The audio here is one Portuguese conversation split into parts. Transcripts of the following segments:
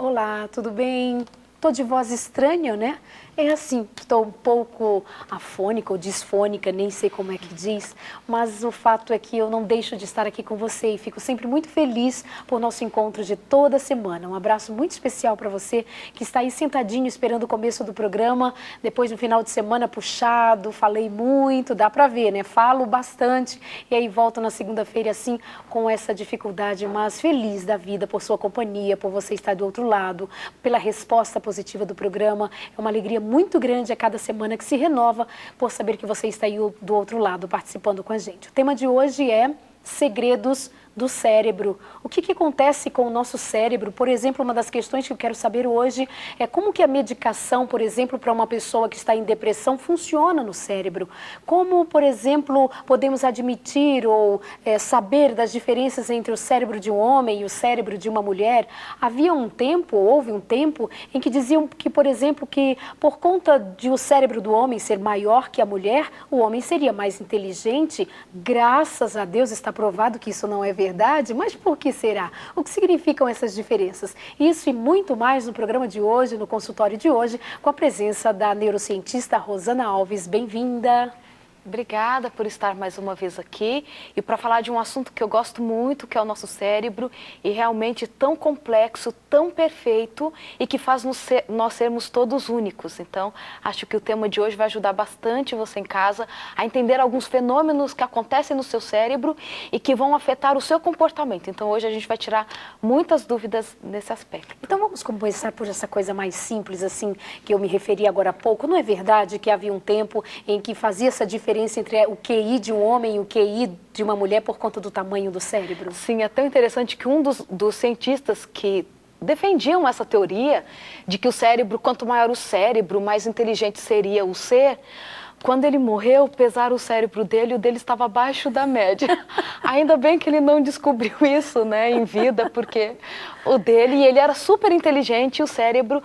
Olá, tudo bem? Tô de voz estranha, né? É assim, estou um pouco afônica ou disfônica, nem sei como é que diz, mas o fato é que eu não deixo de estar aqui com você e fico sempre muito feliz por nosso encontro de toda semana. Um abraço muito especial para você que está aí sentadinho esperando o começo do programa, depois no final de semana puxado, falei muito, dá para ver, né? Falo bastante e aí volto na segunda-feira assim com essa dificuldade, mas feliz da vida por sua companhia, por você estar do outro lado, pela resposta positiva do programa. É uma alegria muito grande a cada semana que se renova por saber que você está aí do outro lado participando com a gente. O tema de hoje é segredos do cérebro. O que acontece com o nosso cérebro? Por exemplo, uma das questões que eu quero saber hoje é como que a medicação, por exemplo, para uma pessoa que está em depressão funciona no cérebro. Como, por exemplo, podemos admitir ou saber das diferenças entre o cérebro de um homem e o cérebro de uma mulher? Houve um tempo em que diziam que, por exemplo, que por conta de o cérebro do homem ser maior que a mulher, o homem seria mais inteligente. Graças a Deus está provado que isso não é verdade, mas por que será? O que significam essas diferenças? Isso e muito mais no programa de hoje, no consultório de hoje, com a presença da neurocientista Rosana Alves. Bem-vinda! Obrigada por estar mais uma vez aqui e para falar de um assunto que eu gosto muito, que é o nosso cérebro, e realmente tão complexo, tão perfeito e que faz nós sermos todos únicos. Então, acho que o tema de hoje vai ajudar bastante você em casa a entender alguns fenômenos que acontecem no seu cérebro e que vão afetar o seu comportamento. Então, hoje a gente vai tirar muitas dúvidas nesse aspecto. Então, vamos começar por essa coisa mais simples, assim, que eu me referi agora há pouco. Não é verdade que havia um tempo em que fazia essa diferença entre o QI de um homem e o QI de uma mulher por conta do tamanho do cérebro? Sim, é tão interessante que um dos cientistas que defendiam essa teoria de que o cérebro, quanto maior o cérebro, mais inteligente seria o ser. Quando ele morreu, pesaram o cérebro dele e o dele estava abaixo da média. Ainda bem que ele não descobriu isso, né, em vida, porque o dele, e ele era super inteligente e o cérebro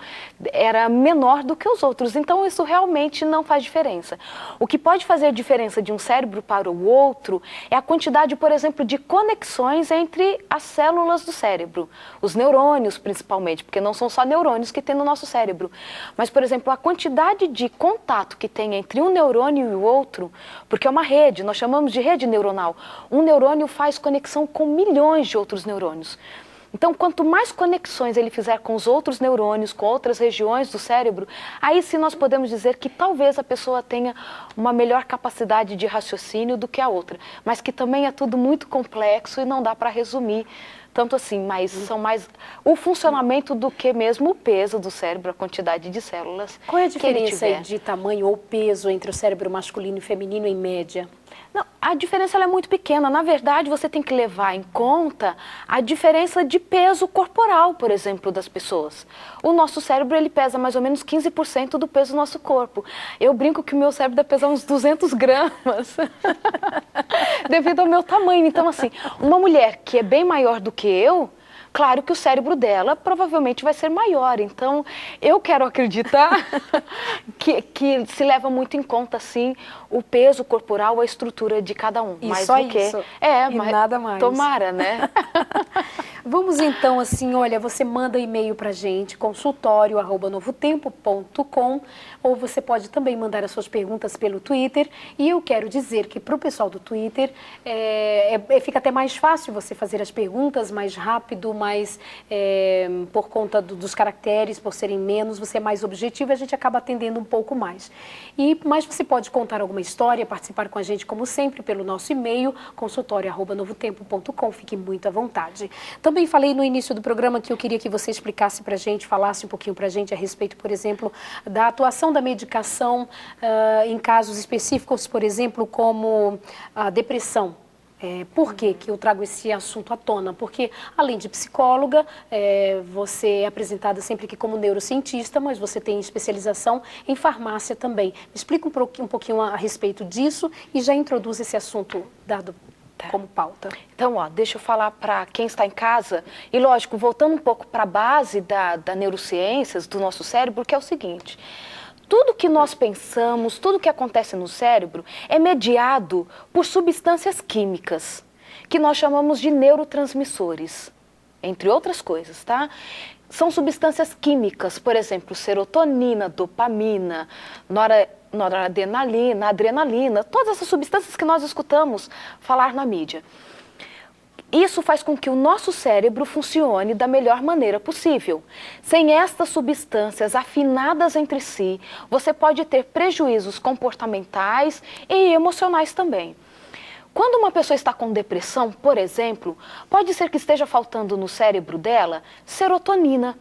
era menor do que os outros. Então, isso realmente não faz diferença. O que pode fazer diferença de um cérebro para o outro é a quantidade, por exemplo, de conexões entre as células do cérebro. Os neurônios, principalmente, porque não são só neurônios que tem no nosso cérebro. Mas, por exemplo, a quantidade de contato que tem entre um neurônio e o outro, porque é uma rede, nós chamamos de rede neuronal. Um neurônio faz conexão com milhões de outros neurônios. Então, quanto mais conexões ele fizer com os outros neurônios, com outras regiões do cérebro, aí sim nós podemos dizer que talvez a pessoa tenha uma melhor capacidade de raciocínio do que a outra, mas que também é tudo muito complexo e não dá para resumir tanto assim, mas são mais o funcionamento do que mesmo o peso do cérebro, a quantidade de células. Qual é a diferença aí de tamanho ou peso entre o cérebro masculino e feminino em média? Não, a diferença ela é muito pequena. Na verdade, você tem que levar em conta a diferença de peso corporal, por exemplo, das pessoas. O nosso cérebro ele pesa mais ou menos 15% do peso do nosso corpo. Eu brinco que o meu cérebro deve pesar uns 200 gramas, devido ao meu tamanho. Então, assim, uma mulher que é bem maior do que eu, claro que o cérebro dela provavelmente vai ser maior. Então, eu quero acreditar que se leva muito em conta, sim, o peso corporal, a estrutura de cada um. E mais só do que isso. É, e mas nada mais. Tomara, né? Vamos então, assim, olha, você manda e-mail pra gente, consultório@novotempo.com, ou você pode também mandar as suas perguntas pelo Twitter. E eu quero dizer que para o pessoal do Twitter, fica até mais fácil você fazer as perguntas mais rápido, mais por conta dos caracteres, por serem menos, você é mais objetivo e a gente acaba atendendo um pouco mais. Mas você pode contar alguma história, participar com a gente, como sempre, pelo nosso e-mail, consultório@novotempo.com, fique muito à vontade. Também falei no início do programa que eu queria que você explicasse pra gente, falasse um pouquinho pra gente a respeito, por exemplo, da atuação da medicação em casos específicos, por exemplo, como a depressão. Por que eu trago esse assunto à tona? Porque, além de psicóloga, você é apresentada sempre aqui como neurocientista, mas você tem especialização em farmácia também. Me explica um pouquinho a respeito disso e já introduz esse assunto dado como pauta. Então, deixa eu falar para quem está em casa, e lógico, voltando um pouco para a base da neurociências, do nosso cérebro, que é o seguinte: tudo que nós pensamos, tudo que acontece no cérebro é mediado por substâncias químicas, que nós chamamos de neurotransmissores. entre outras coisas, tá? São substâncias químicas, por exemplo, serotonina, dopamina, noradrenalina, adrenalina, todas essas substâncias que nós escutamos falar na mídia. Isso faz com que o nosso cérebro funcione da melhor maneira possível. Sem estas substâncias afinadas entre si, você pode ter prejuízos comportamentais e emocionais também. Quando uma pessoa está com depressão, por exemplo, pode ser que esteja faltando no cérebro dela serotonina,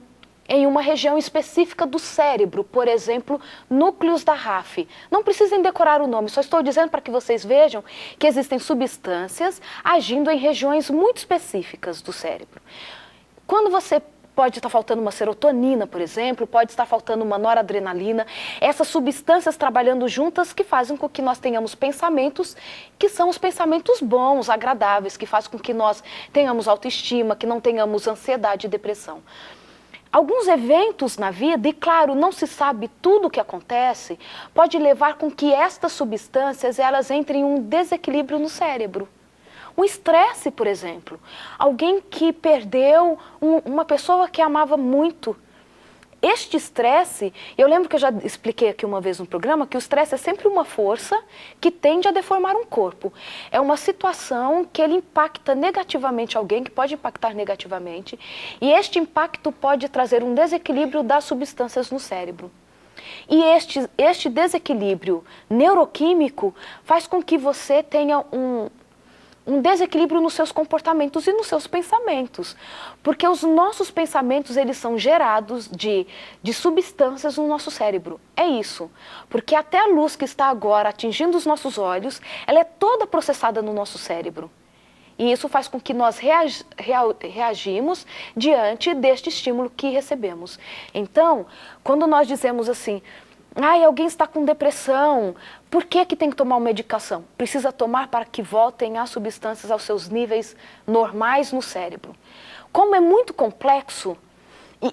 em uma região específica do cérebro, por exemplo, núcleos da RAF. Não precisem decorar o nome, só estou dizendo para que vocês vejam que existem substâncias agindo em regiões muito específicas do cérebro. Quando você pode estar faltando uma serotonina, por exemplo, pode estar faltando uma noradrenalina, essas substâncias trabalhando juntas que fazem com que nós tenhamos pensamentos que são os pensamentos bons, agradáveis, que fazem com que nós tenhamos autoestima, que não tenhamos ansiedade e depressão. Alguns eventos na vida, e claro, não se sabe tudo o que acontece, pode levar com que estas substâncias elas entrem em um desequilíbrio no cérebro. Um estresse, por exemplo. Alguém que perdeu uma pessoa que amava muito. Este estresse, eu lembro que eu já expliquei aqui uma vez no programa que o estresse é sempre uma força que tende a deformar um corpo. É uma situação que ele impacta negativamente alguém, que pode impactar negativamente, e este impacto pode trazer um desequilíbrio das substâncias no cérebro. E este desequilíbrio neuroquímico faz com que você tenha um desequilíbrio nos seus comportamentos e nos seus pensamentos. Porque os nossos pensamentos, eles são gerados de substâncias no nosso cérebro. É isso. Porque até a luz que está agora atingindo os nossos olhos, ela é toda processada no nosso cérebro. E isso faz com que nós reagimos diante deste estímulo que recebemos. Então, quando nós dizemos assim, alguém está com depressão, por que tem que tomar uma medicação? Precisa tomar para que voltem as substâncias aos seus níveis normais no cérebro. Como é muito complexo,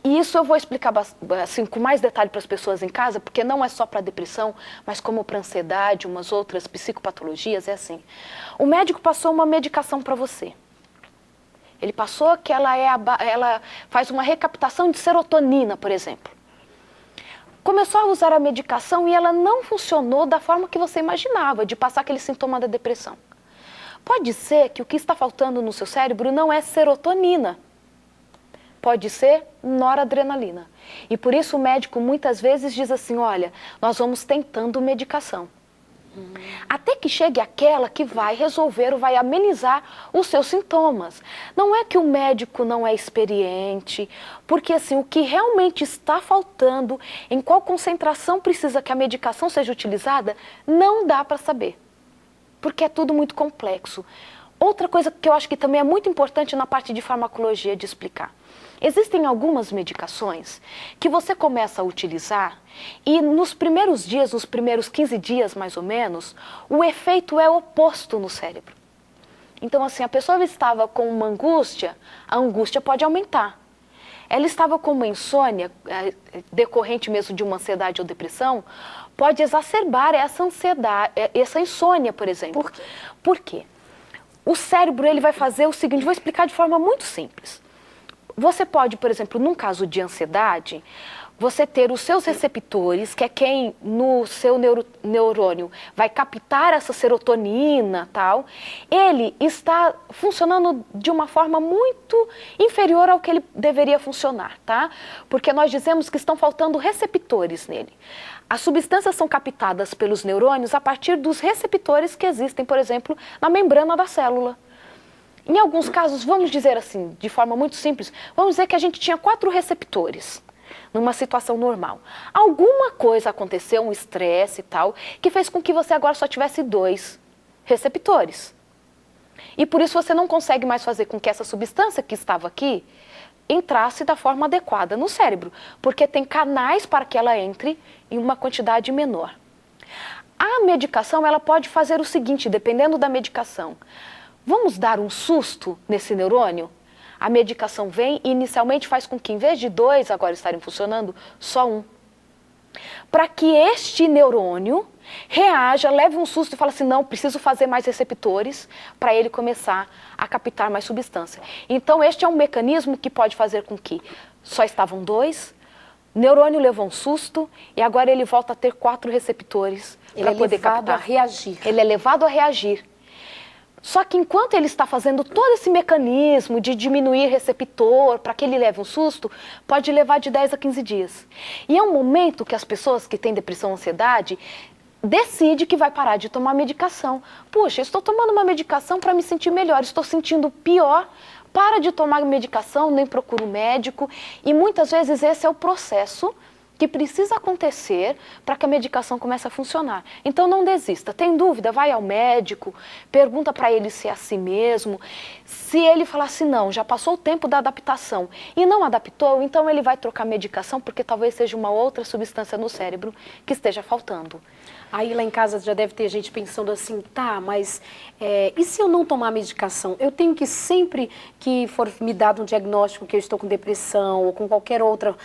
e isso eu vou explicar assim, com mais detalhe para as pessoas em casa, porque não é só para depressão, mas como para ansiedade, umas outras psicopatologias, é assim. O médico passou uma medicação para você. Ele passou que ela faz uma recaptação de serotonina, por exemplo. Começou a usar a medicação e ela não funcionou da forma que você imaginava, de passar aquele sintoma da depressão. Pode ser que o que está faltando no seu cérebro não é serotonina. Pode ser noradrenalina. E por isso o médico muitas vezes diz assim, olha, nós vamos tentando medicação. Até que chegue aquela que vai resolver ou vai amenizar os seus sintomas. Não é que o médico não é experiente, porque assim, o que realmente está faltando, em qual concentração precisa que a medicação seja utilizada, não dá para saber, porque é tudo muito complexo. Outra coisa que eu acho que também é muito importante na parte de farmacologia de explicar. Existem algumas medicações que você começa a utilizar e nos primeiros dias, nos primeiros 15 dias mais ou menos, o efeito é oposto no cérebro. Então assim, a pessoa estava com uma angústia, a angústia pode aumentar. Ela estava com uma insônia, decorrente mesmo de uma ansiedade ou depressão, pode exacerbar essa ansiedade, essa insônia, por exemplo. Por quê? Por quê? O cérebro ele vai fazer o seguinte, vou explicar de forma muito simples. Você pode, por exemplo, num caso de ansiedade, você ter os seus receptores, que é quem no seu neurônio vai captar essa serotonina, tal, ele está funcionando de uma forma muito inferior ao que ele deveria funcionar, tá? Porque nós dizemos que estão faltando receptores nele. As substâncias são captadas pelos neurônios a partir dos receptores que existem, por exemplo, na membrana da célula. Em alguns casos, vamos dizer assim, de forma muito simples, vamos dizer que a gente tinha 4 receptores numa situação normal. Alguma coisa aconteceu, um estresse e tal, que fez com que você agora só tivesse 2 receptores. E por isso você não consegue mais fazer com que essa substância que estava aqui entrasse da forma adequada no cérebro, porque tem canais para que ela entre em uma quantidade menor. A medicação, ela pode fazer o seguinte, dependendo da medicação. Vamos dar um susto nesse neurônio? A medicação vem e inicialmente faz com que, em vez de 2 agora estarem funcionando, só 1. Para que este neurônio reaja, leve um susto e fala assim, não, preciso fazer mais receptores para ele começar a captar mais substância. Então, este é um mecanismo que pode fazer com que só estavam 2, o neurônio levou um susto e agora ele volta a ter 4 receptores para poder captar. Ele é levado a reagir. Ele é levado a reagir. Só que enquanto ele está fazendo todo esse mecanismo de diminuir receptor para que ele leve um susto, pode levar de 10 a 15 dias. E é um momento que as pessoas que têm depressão, ansiedade, decide que vai parar de tomar medicação. Puxa, eu estou tomando uma medicação para me sentir melhor, estou sentindo pior, para de tomar medicação, nem procura um médico. E muitas vezes esse é o processo que precisa acontecer para que a medicação comece a funcionar. Então não desista. Tem dúvida? Vai ao médico, pergunta para ele se é assim mesmo. Se ele falar assim, não, já passou o tempo da adaptação e não adaptou, então ele vai trocar medicação porque talvez seja uma outra substância no cérebro que esteja faltando. Aí lá em casa já deve ter gente pensando assim, tá, mas e se eu não tomar medicação? Eu tenho que sempre que for me dado um diagnóstico que eu estou com depressão ou com qualquer outro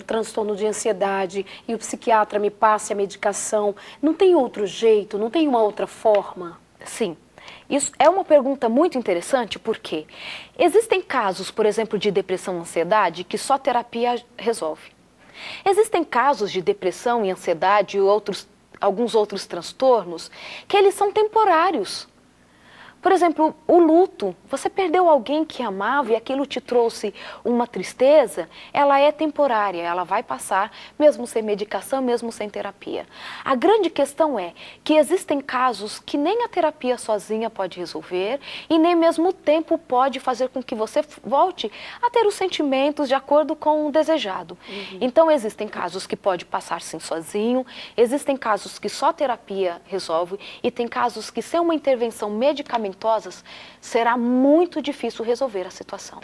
transtorno de ansiedade e o psiquiatra me passe a medicação, não tem outro jeito, não tem uma outra forma? Sim. Isso é uma pergunta muito interessante porque existem casos, por exemplo, de depressão e ansiedade que só terapia resolve. Existem casos de depressão e ansiedade e alguns outros transtornos que eles são temporários. Por exemplo, o luto. Você perdeu alguém que amava e aquilo te trouxe uma tristeza, ela é temporária, ela vai passar, mesmo sem medicação, mesmo sem terapia. A grande questão é que existem casos que nem a terapia sozinha pode resolver e nem mesmo o tempo pode fazer com que você volte a ter os sentimentos de acordo com o desejado. Então, existem casos que pode passar sim sozinho, existem casos que só terapia resolve e tem casos que sem uma intervenção medicamentosa será muito difícil resolver a situação.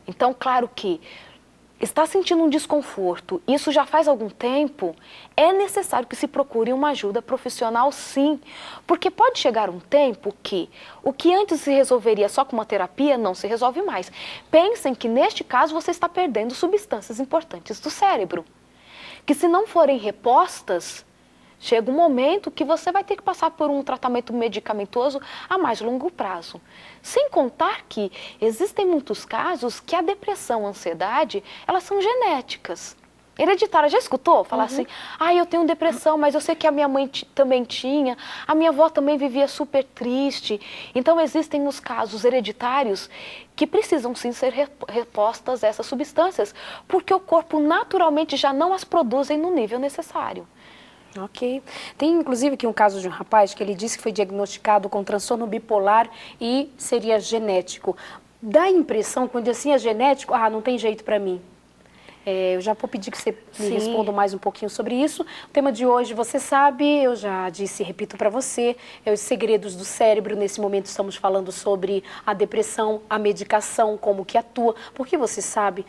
Então, claro que está sentindo um desconforto, isso já faz algum tempo, é necessário que se procure uma ajuda profissional sim, porque pode chegar um tempo que o que antes se resolveria só com uma terapia não se resolve mais. Pensem que neste caso você está perdendo substâncias importantes do cérebro, que se não forem repostas, chega um momento que você vai ter que passar por um tratamento medicamentoso a mais longo prazo. Sem contar que existem muitos casos que a depressão, a ansiedade, elas são genéticas. Hereditária, já escutou? Falar assim, eu tenho depressão, mas eu sei que a minha mãe também tinha, a minha avó também vivia super triste. Então existem os casos hereditários que precisam sim ser repostas essas substâncias, porque o corpo naturalmente já não as produz no nível necessário. Ok. Tem inclusive aqui um caso de um rapaz que ele disse que foi diagnosticado com transtorno bipolar e seria genético. Dá a impressão, quando assim é genético, não tem jeito para mim. Eu já vou pedir que você me responda mais um pouquinho sobre isso. O tema de hoje, você sabe, eu já disse e repito para você, é os segredos do cérebro. Nesse momento estamos falando sobre a depressão, a medicação, como que atua. Porque você sabe,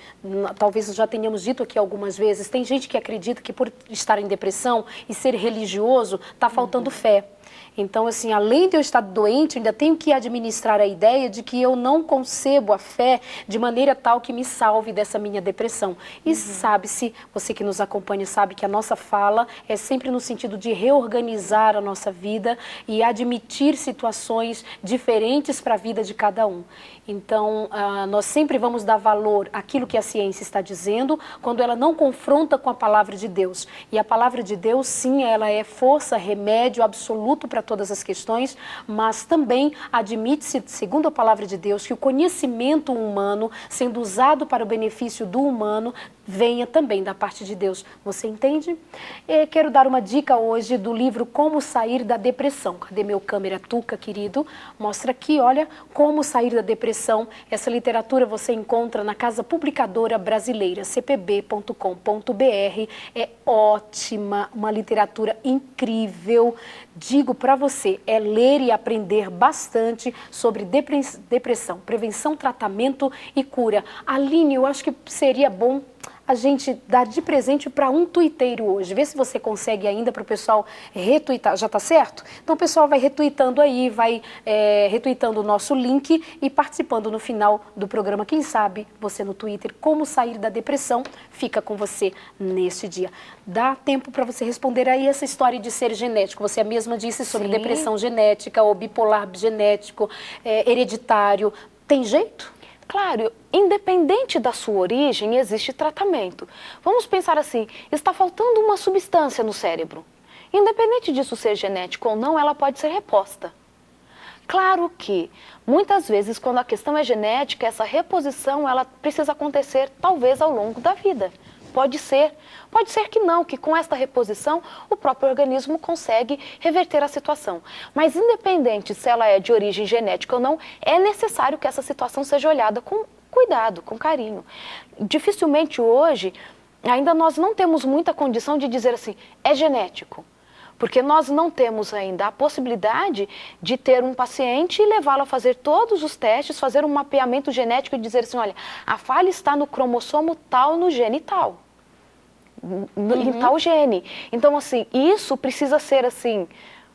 talvez já tenhamos dito aqui algumas vezes, tem gente que acredita que por estar em depressão e ser religioso, está faltando fé. Então, assim, além de eu estar doente, eu ainda tenho que administrar a ideia de que eu não concebo a fé de maneira tal que me salve dessa minha depressão. E sabe-se, você que nos acompanha sabe que a nossa fala é sempre no sentido de reorganizar a nossa vida e admitir situações diferentes para a vida de cada um. Então, nós sempre vamos dar valor àquilo que a ciência está dizendo quando ela não confronta com a palavra de Deus. E a palavra de Deus, sim, ela é força, remédio absoluto para todas as questões, mas também admite-se, segundo a palavra de Deus, que o conhecimento humano, sendo usado para o benefício do humano, venha também da parte de Deus. Você entende? Quero dar uma dica hoje do livro Como Sair da Depressão. Cadê meu câmera Tuca, querido? Mostra aqui, olha, Como Sair da Depressão. Essa literatura você encontra na Casa Publicadora Brasileira, cpb.com.br. É ótima, uma literatura incrível. Digo para você, é ler e aprender bastante sobre depressão, prevenção, tratamento e cura. Aline, eu acho que seria bom a gente dá de presente para um tuiteiro hoje? Vê se você consegue ainda para o pessoal retuitar. Já está certo? Então o pessoal vai retuitando aí, vai retuitando o nosso link e participando no final do programa. Quem sabe você no Twitter, como sair da depressão, fica com você neste dia. Dá tempo para você responder aí essa história de ser genético. Você mesma disse sobre depressão genética ou bipolar genético, hereditário. Tem jeito? Claro, independente da sua origem, existe tratamento. Vamos pensar assim, está faltando uma substância no cérebro. Independente disso ser genético ou não, ela pode ser reposta. Claro que, muitas vezes, quando a questão é genética, essa reposição ela precisa acontecer, talvez, ao longo da vida. Pode ser que não, que com esta reposição o próprio organismo consegue reverter a situação. Mas independente se ela é de origem genética ou não, é necessário que essa situação seja olhada com cuidado, com carinho. Dificilmente hoje, ainda nós não temos muita condição de dizer assim, é genético. Porque nós não temos ainda a possibilidade de ter um paciente e levá-lo a fazer todos os testes, fazer um mapeamento genético e dizer assim, olha, a falha está no cromossomo tal, no gene tal. Em tal gene. Então, assim, isso precisa ser assim,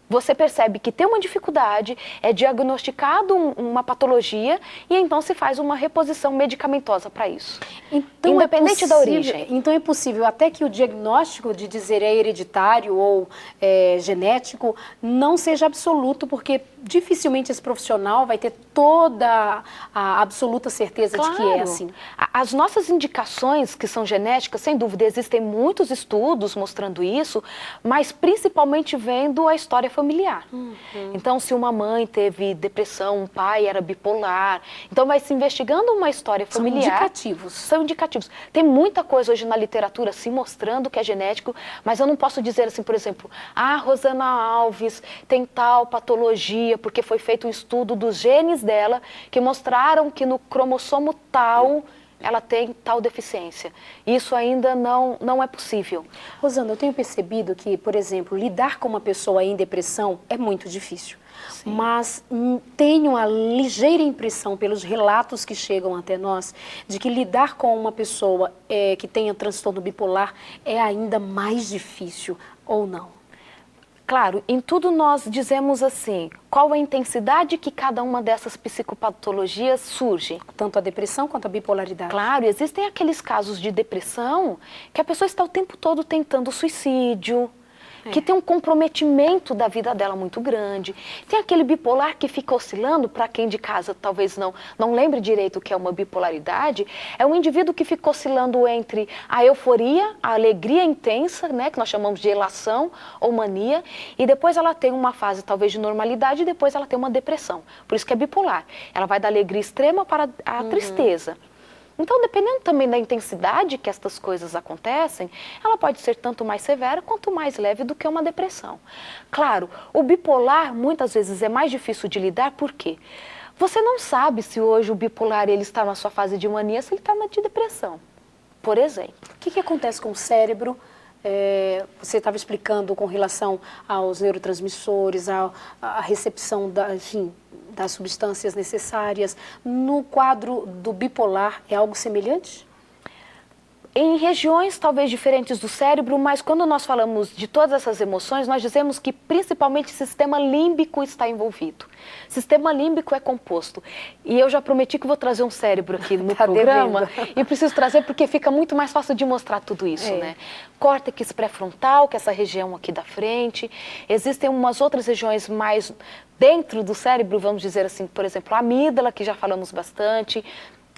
você percebe que tem uma dificuldade, é diagnosticado uma patologia e então se faz uma reposição medicamentosa para isso. Então independente da origem. Então é possível até que o diagnóstico de dizer é hereditário ou genético não seja absoluto, porque dificilmente esse profissional vai ter toda a absoluta certeza de que é assim. As nossas indicações que são genéticas, sem dúvida, existem muitos estudos mostrando isso, mas principalmente vendo a história familiar. Então, se uma mãe teve depressão, um pai era bipolar, então vai se investigando uma história familiar. São indicativos. São indicativos. Tem muita coisa hoje na literatura se mostrando que é genético, mas eu não posso dizer assim, por exemplo, Rosana Alves tem tal patologia, porque foi feito um estudo dos genes dela que mostraram que no cromossomo tal ela tem tal deficiência. Isso ainda não é possível. Rosana, eu tenho percebido que, por exemplo, lidar com uma pessoa em depressão é muito difícil. Sim. Mas tenho a ligeira impressão, pelos relatos que chegam até nós, de que lidar com uma pessoa que tenha transtorno bipolar é ainda mais difícil, ou não? Claro, em tudo nós dizemos assim, qual a intensidade que cada uma dessas psicopatologias surge. Tanto a depressão quanto a bipolaridade. Claro, existem aqueles casos de depressão que a pessoa está o tempo todo tentando suicídio, que tem um comprometimento da vida dela muito grande. Tem aquele bipolar que fica oscilando, para quem de casa talvez não lembre direito o que é uma bipolaridade, é um indivíduo que fica oscilando entre a euforia, a alegria intensa, né, que nós chamamos de elação ou mania, e depois ela tem uma fase talvez de normalidade e depois ela tem uma depressão. Por isso que é bipolar. Ela vai da alegria extrema para a tristeza. Então, dependendo também da intensidade que estas coisas acontecem, ela pode ser tanto mais severa quanto mais leve do que uma depressão. Claro, o bipolar muitas vezes é mais difícil de lidar, por quê? Você não sabe se hoje o bipolar ele está na sua fase de mania, se ele está na de depressão, por exemplo. O que acontece com o cérebro? Você estava explicando com relação aos neurotransmissores, à recepção das substâncias necessárias. No quadro do bipolar, é algo semelhante? Em regiões talvez diferentes do cérebro, mas quando nós falamos de todas essas emoções, nós dizemos que principalmente o sistema límbico está envolvido. O sistema límbico é composto. E eu já prometi que vou trazer um cérebro aqui no programa, e preciso trazer porque fica muito mais fácil de mostrar tudo isso, né? Córtex pré-frontal, que é essa região aqui da frente. Existem umas outras regiões mais dentro do cérebro, vamos dizer assim, por exemplo, a amígdala, que já falamos bastante,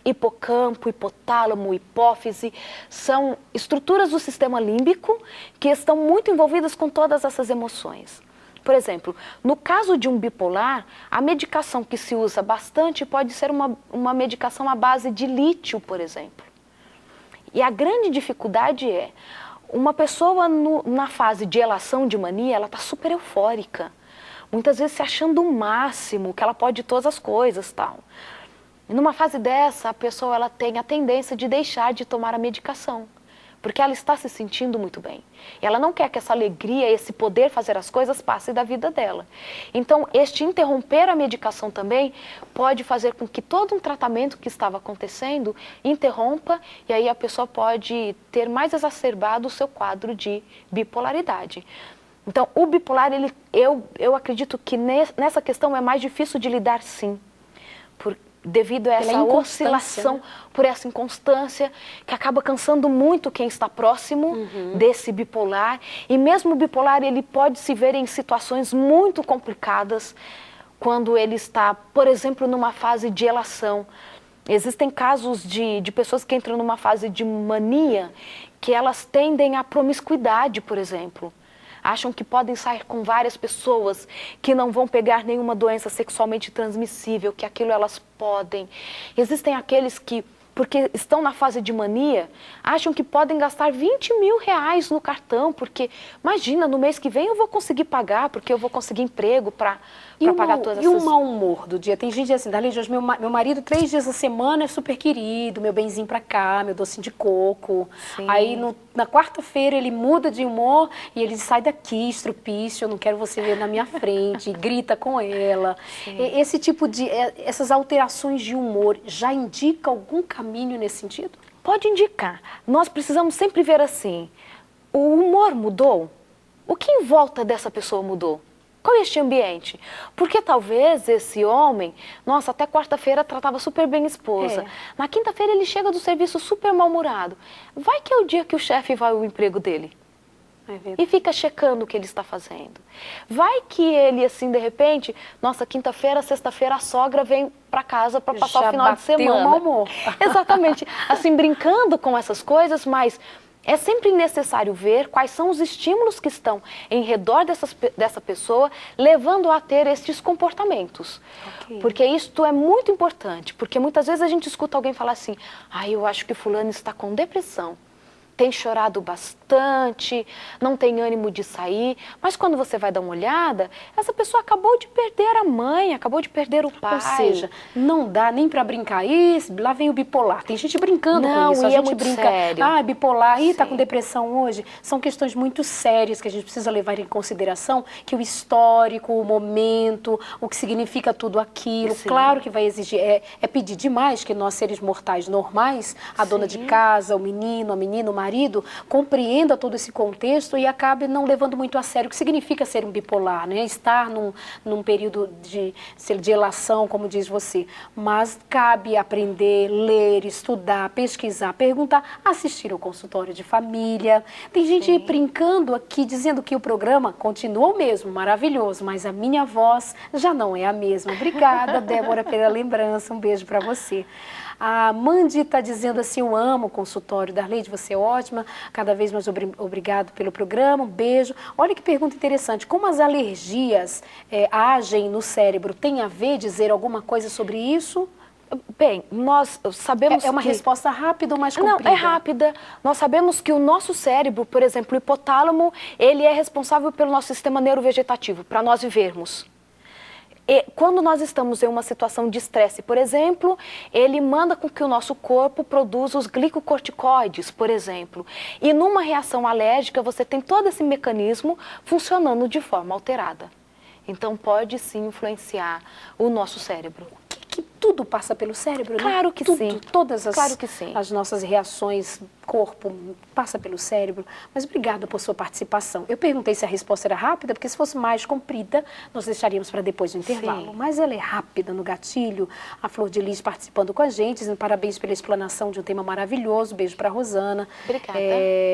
hipocampo, hipotálamo, hipófise, são estruturas do sistema límbico que estão muito envolvidas com todas essas emoções. Por exemplo, no caso de um bipolar, a medicação que se usa bastante pode ser uma medicação à base de lítio, por exemplo. E a grande dificuldade é, uma pessoa na fase de elação de mania, ela está super eufórica, muitas vezes se achando o máximo, que ela pode todas as coisas, tal. E numa fase dessa, a pessoa ela tem a tendência de deixar de tomar a medicação, porque ela está se sentindo muito bem. E ela não quer que essa alegria, esse poder fazer as coisas passe da vida dela. Então, este interromper a medicação também pode fazer com que todo um tratamento que estava acontecendo interrompa, e aí a pessoa pode ter mais exacerbado o seu quadro de bipolaridade. Então, o bipolar, eu acredito que nessa questão é mais difícil de lidar, sim, devido a essa oscilação, né? Por essa inconstância, que acaba cansando muito quem está próximo desse bipolar. E mesmo o bipolar, ele pode se ver em situações muito complicadas quando ele está, por exemplo, numa fase de elação. Existem casos de pessoas que entram numa fase de mania, que elas tendem à promiscuidade, por exemplo. Acham que podem sair com várias pessoas, que não vão pegar nenhuma doença sexualmente transmissível, que aquilo elas podem. Existem aqueles que, porque estão na fase de mania, acham que podem gastar 20 mil reais no cartão, porque, imagina, no mês que vem eu vou conseguir pagar, porque eu vou conseguir emprego para pagar todas essas... E o mau humor do dia? Tem gente assim, Darlene, hoje meu marido 3 dias a semana é super querido, meu benzinho pra cá, meu docinho de coco. Sim. Aí na quarta-feira ele muda de humor e ele sai daqui, estrupício, eu não quero você ver na minha frente, e grita com ela. Esse tipo de, essas alterações de humor já indica algum caminho nesse sentido? Pode indicar. Nós precisamos sempre ver assim, o humor mudou? O que em volta dessa pessoa mudou? Qual é este ambiente? Porque talvez esse homem, nossa, até quarta-feira tratava super bem a esposa. Na quinta-feira ele chega do serviço super mal-humorado. Vai que é o dia que o chefe vai ao emprego dele. E fica checando o que ele está fazendo. Vai que ele, assim, de repente, nossa, quinta-feira, sexta-feira, a sogra vem para casa para passar o final de semana. Um mau humor. Exatamente. Assim, brincando com essas coisas, mas... é sempre necessário ver quais são os estímulos que estão em redor dessa pessoa, levando a ter estes comportamentos. Porque isto é muito importante, porque muitas vezes a gente escuta alguém falar assim, eu acho que fulano está com depressão. Tem chorado bastante, não tem ânimo de sair, mas quando você vai dar uma olhada, essa pessoa acabou de perder a mãe, acabou de perder o pai. Ou seja, não dá nem pra brincar. Lá vem o bipolar. Tem gente brincando com isso. A gente brinca, sério. Bipolar, tá com depressão hoje. São questões muito sérias que a gente precisa levar em consideração, que o histórico, o momento, o que significa tudo aquilo. Sim. Claro que vai exigir, é pedir demais que nós, seres mortais normais, a dona de casa, o menino, a menina, o marido, compreenda todo esse contexto e acabe não levando muito a sério o que significa ser um bipolar, né? Estar num período de elação, como diz você. Mas cabe aprender, ler, estudar, pesquisar, perguntar, assistir ao consultório de família. Tem gente brincando aqui, dizendo que o programa continua o mesmo, maravilhoso, mas a minha voz já não é a mesma. Obrigada, Débora, pela lembrança. Um beijo para você. A Mandy está dizendo assim, eu amo o consultório. Darlene, você é ótima, cada vez mais obrigado pelo programa, um beijo. Olha que pergunta interessante, como as alergias agem no cérebro? Tem a ver dizer alguma coisa sobre isso? Bem, nós sabemos É uma resposta rápida ou mais comprida? Não, é rápida. Nós sabemos que o nosso cérebro, por exemplo, o hipotálamo, ele é responsável pelo nosso sistema neurovegetativo, para nós vivermos. E quando nós estamos em uma situação de estresse, por exemplo, ele manda com que o nosso corpo produza os glicocorticoides, por exemplo. E numa reação alérgica, você tem todo esse mecanismo funcionando de forma alterada. Então, pode sim influenciar o nosso cérebro. Que tudo passa pelo cérebro, né? Claro que tudo, sim. Todas claro que sim. as nossas reações, corpo, passa pelo cérebro. Mas obrigada por sua participação. Eu perguntei se a resposta era rápida, porque se fosse mais comprida, nós deixaríamos para depois do intervalo. Sim. Mas ela é rápida no gatilho. A Flor de Lis participando com a gente. Parabéns pela explanação de um tema maravilhoso. Beijo para a Rosana. Obrigada.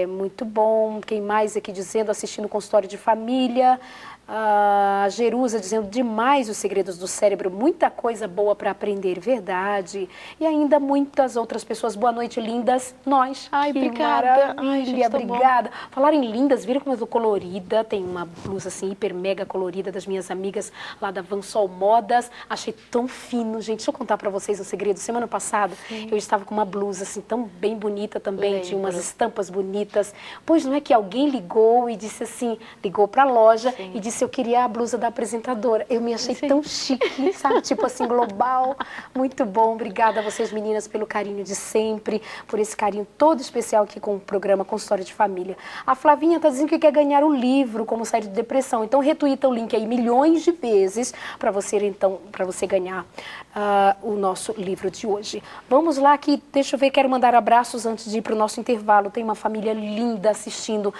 Muito bom. Quem mais aqui dizendo, assistindo o consultório de família. A Jerusa dizendo demais os segredos do cérebro, muita coisa boa para aprender, verdade. E ainda muitas outras pessoas. Boa noite, lindas. Nós. Ai, que obrigada. Maravilha, obrigada. Falar em lindas, viram como eu tô colorida? Tem uma blusa assim, hiper mega colorida das minhas amigas lá da Vansol Modas. Achei tão fino, gente. Deixa eu contar para vocês um segredo. Semana passada, eu estava com uma blusa assim, tão bem bonita também. Lembro. Tinha umas estampas bonitas. Pois não é que alguém ligou e disse assim, ligou para a loja e disse eu queria a blusa da apresentadora. Eu me achei tão chique, sabe? Tipo assim, global. Muito bom, obrigada a vocês meninas pelo carinho de sempre, por esse carinho todo especial aqui com o programa Consultório de Família. A Flavinha está dizendo que quer ganhar o livro Como Sair de Depressão, então retuita o link aí milhões de vezes para você ganhar o nosso livro de hoje. Vamos lá que, deixa eu ver, quero mandar abraços antes de ir para o nosso intervalo. Tem uma família linda assistindo,